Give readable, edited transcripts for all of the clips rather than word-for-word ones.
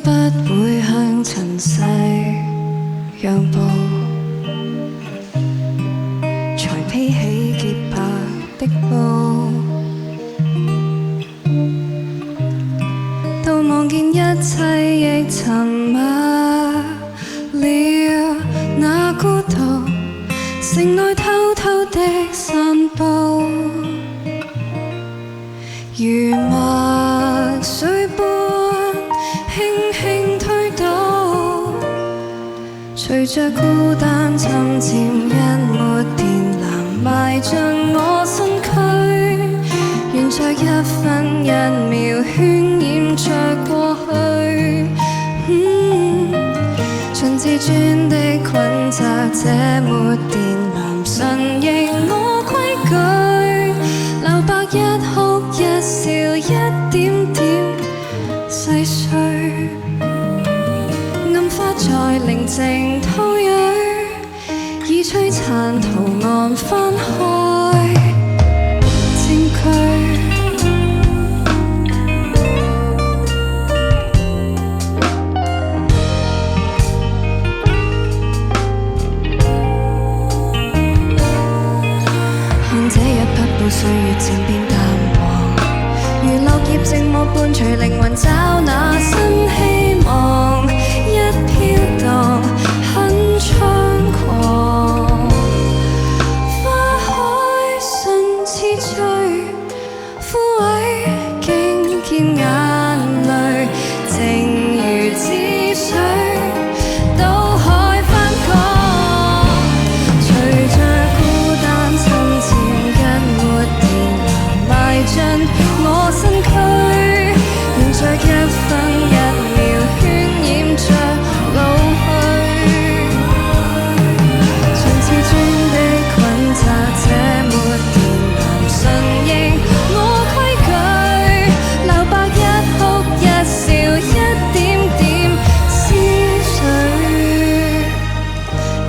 不會向塵世讓步，才披起潔白的布，到望見一切亦沉默了，那孤獨城內偷偷的散步，如墨水般輕輕推倒，隨着孤單侵佔，一抹電藍埋進我身軀，沿着一分一秒渲染着過去，盡自尊的捆紮這抹電藍，順應我規矩，留白一哭一笑，一點點細碎，暗花在寧靜偷蕊，已璀璨圖案翻開證據。歲月漸變淡黃，如落葉寂寞伴隨靈魂找那新希望，一飄蕩很猖狂，花海順次序，枯萎竟見眼淚，靜如止水倒海翻江，隨着孤單侵佔進我身軀，沿着一分一秒渲染着老去，盡自尊的捆紮這抹電藍，順應我規矩，留白一哭一笑，一點點思緒，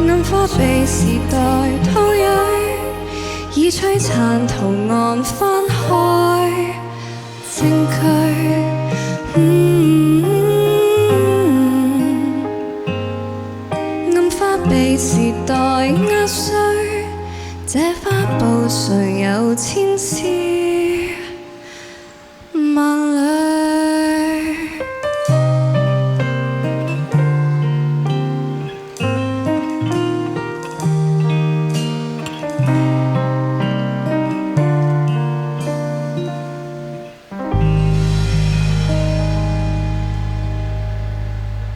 暗花被時代偷蕊，已璀璨圖案翻開證據，暗花被時代壓碎，這花布誰有千絲